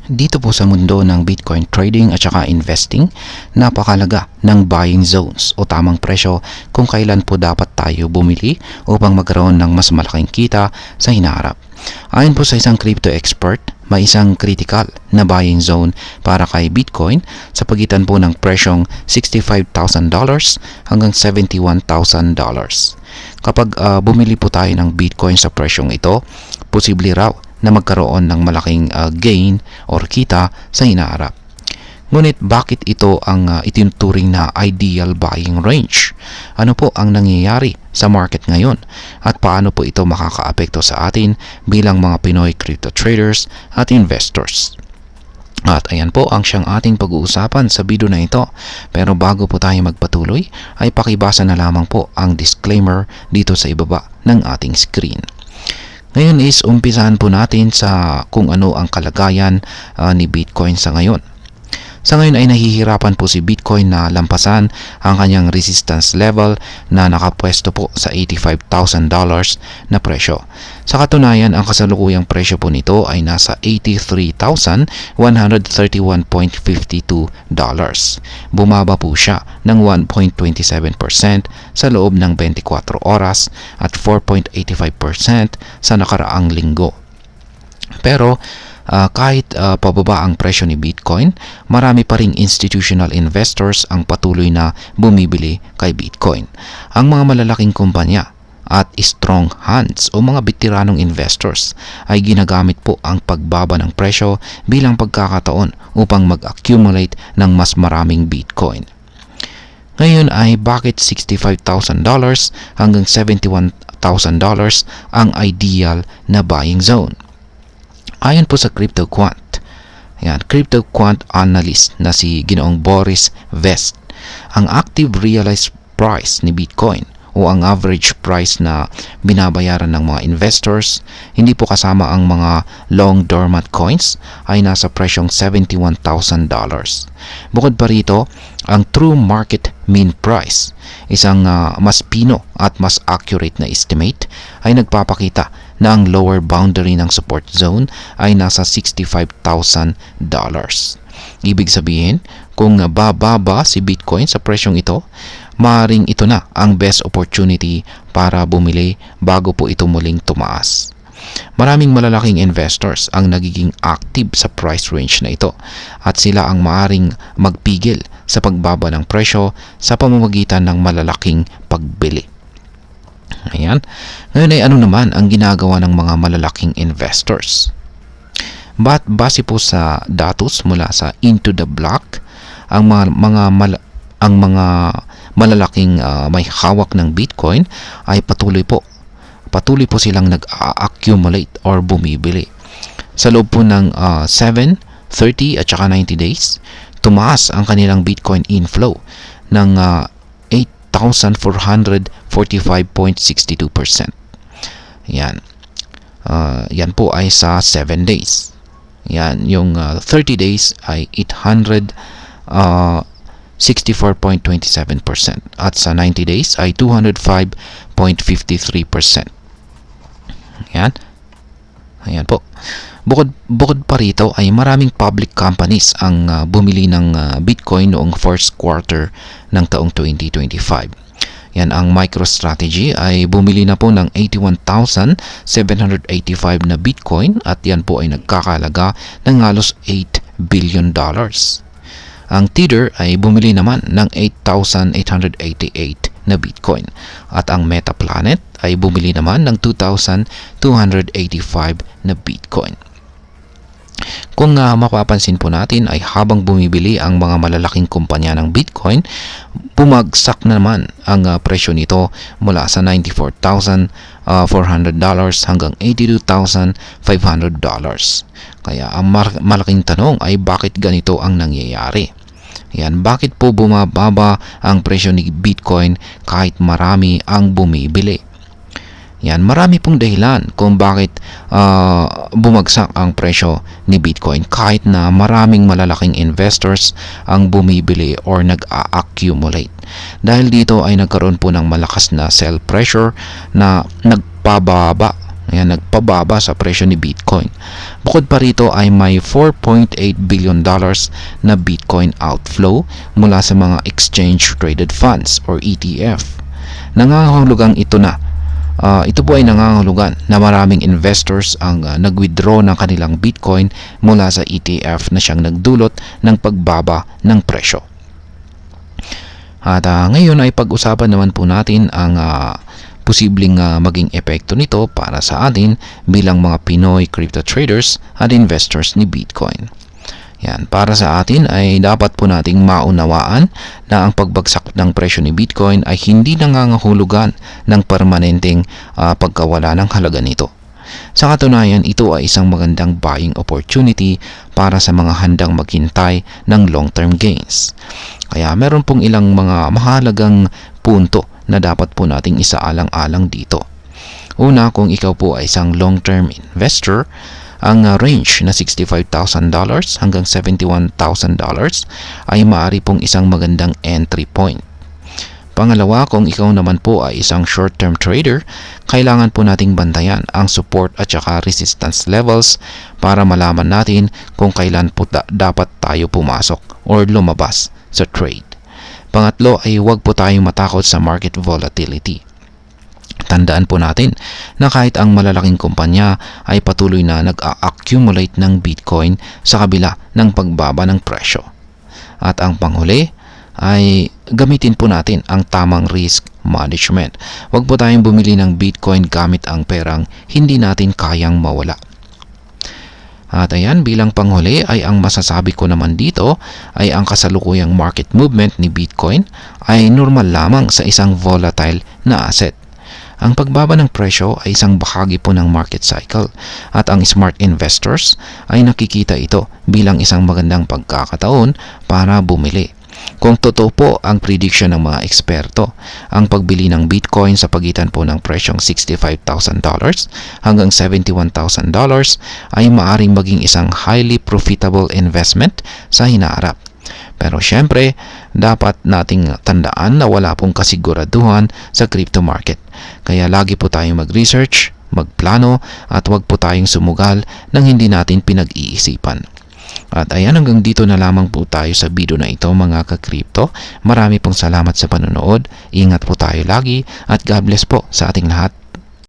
Dito po sa mundo ng Bitcoin trading at saka investing, napakalaga ng buying zones o tamang presyo kung kailan po dapat tayo bumili upang magkaroon ng mas malaking kita sa hinaharap. Ayon po sa isang crypto expert, may isang critical na buying zone para kay Bitcoin sa pagitan po ng presyong $65,000 hanggang $71,000. Kapag bumili po tayo ng Bitcoin sa presyong ito, posible raw na magkaroon ng malaking gain or kita sa hinaharap. Ngunit bakit ito ang itinuturing na ideal buying range? Ano po ang nangyayari sa market ngayon at paano po ito makakaapekto sa atin bilang mga Pinoy crypto traders at investors? At ayan po ang siyang ating pag-uusapan sa video na ito. Pero bago po tayo magpatuloy ay pakibasa na lamang po ang disclaimer dito sa ibaba ng ating screen. Ngayon is umpisahan po natin sa kung ano ang kalagayan ni Bitcoin sa ngayon. Sa ngayon ay nahihirapan po si Bitcoin na lampasan ang kanyang resistance level na nakapwesto po sa $85,000 na presyo. Sa katunayan, ang kasalukuyang presyo po nito ay nasa $83,131.52. Bumaba po siya ng 1.27% sa loob ng 24 oras at 4.85% sa nakaraang linggo. Pero kahit pababa ang presyo ni Bitcoin, marami pa ring institutional investors ang patuloy na bumibili kay Bitcoin. Ang mga malalaking kumpanya at strong hands o mga bitiranong investors ay ginagamit po ang pagbaba ng presyo bilang pagkakataon upang mag-accumulate ng mas maraming Bitcoin. Ngayon ay bakit $65,000 hanggang $71,000 ang ideal na buying zone? Ayon po sa CryptoQuant, CryptoQuant analyst na si Ginoong Boris Vest, ang active realized price ni Bitcoin o ang average price na binabayaran ng mga investors, hindi po kasama ang mga long dormant coins, ay nasa presyong $71,000. Bukod pa rito, ang true market mean price, isang mas pino at mas accurate na estimate, ay nagpapakita na ang lower boundary ng support zone ay nasa $65,000. Ibig sabihin, kung bababa si Bitcoin sa presyong ito, maaaring ito na ang best opportunity para bumili bago po ito muling tumaas. Maraming malalaking investors ang nagiging active sa price range na ito at sila ang maaaring magpigil sa pagbaba ng presyo sa pamamagitan ng malalaking pagbili. Ayan. Ngayon ay ano naman ang ginagawa ng mga malalaking investors? Base po sa datos mula sa Into the Block, ang mga malalaking may hawak ng Bitcoin ay patuloy po silang nag-accumulate or bumibili. Sa loob po ng 7, 30 at saka 90 days, tumaas ang kanilang Bitcoin inflow ng 8,445.62%. Yan. Yan po ay sa 7 days. Yan, yung 30 days ay 864.27% at sa 90 days ay 205.53%. Yan. Ayan po. Bukod pa rito ay maraming public companies ang bumili ng Bitcoin noong first quarter ng taong 2025. Yan, ang MicroStrategy ay bumili na po ng 81,785 na Bitcoin at yan po ay nagkakalaga ng halos $8 billion. Ang Tether ay bumili naman ng 8,888 na Bitcoin at ang Metaplanet ay bumili naman ng 2,285 na Bitcoin. Kung mapapansin po natin ay habang bumibili ang mga malalaking kumpanya ng Bitcoin, bumagsak naman ang presyo nito mula sa $94,400 hanggang $82,500. Kaya ang malaking tanong ay bakit ganito ang nangyayari? Yan, bakit po bumababa ang presyo ni Bitcoin kahit marami ang bumibili? Yan, marami pong dahilan kung bakit bumagsak ang presyo ni Bitcoin kahit na maraming malalaking investors ang bumibili or nag-accumulate. Dahil dito ay nagkaroon po ng malakas na sell pressure na nagpababa Ayan, nagpababa sa presyo ni Bitcoin. Bukod pa rito ay may $4.8 billion na Bitcoin outflow mula sa mga exchange traded funds or ETF. Nangangahulugan ito na ito po ay nangangahulugan na maraming investors ang nag-withdraw ng kanilang Bitcoin mula sa ETF na siyang nagdulot ng pagbaba ng presyo. At ngayon ay pag-usapan naman po natin ang posibleng maging epekto nito para sa atin bilang mga Pinoy crypto traders at investors ni Bitcoin. Yan, para sa atin ay dapat po nating maunawaan na ang pagbagsak ng presyo ni Bitcoin ay hindi nangangahulugan ng permanenteng pagkawala ng halaga nito. Sa katunayan, ito ay isang magandang buying opportunity para sa mga handang maghintay ng long-term gains. Kaya meron pong ilang mga mahalagang punto na dapat po nating isaalang-alang dito. Una, kung ikaw po ay isang long-term investor, ang range na $65,000 hanggang $71,000 ay maaari pong isang magandang entry point. Pangalawa, kung ikaw naman po ay isang short-term trader, kailangan po nating bantayan ang support at saka resistance levels para malaman natin kung kailan po dapat tayo pumasok or lumabas sa trade. Pangatlo ay huwag po tayong matakot sa market volatility. Tandaan po natin na kahit ang malalaking kumpanya ay patuloy na nag-accumulate ng Bitcoin sa kabila ng pagbaba ng presyo. At ang panghuli ay gamitin po natin ang tamang risk management. Huwag po tayong bumili ng Bitcoin gamit ang perang hindi natin kayang mawala. At ayan, bilang panghuli ay ang masasabi ko naman dito ay ang kasalukuyang market movement ni Bitcoin ay normal lamang sa isang volatile na asset. Ang pagbaba ng presyo ay isang bahagi po ng market cycle at ang smart investors ay nakikita ito bilang isang magandang pagkakataon para bumili. Kung totoo po ang prediction ng mga eksperto, ang pagbili ng Bitcoin sa pagitan po ng presyong $65,000 hanggang $71,000 ay maaaring maging isang highly profitable investment sa hinaharap. Pero syempre, dapat nating tandaan na wala pong kasiguraduhan sa crypto market. Kaya lagi po tayong mag-research, magplano at huwag po tayong sumugal ng hindi natin pinag-iisipan. At ayan, hanggang dito na lamang po tayo sa video na ito mga ka-crypto. Marami pong salamat sa panonood. Ingat po tayo lagi at God bless po sa ating lahat.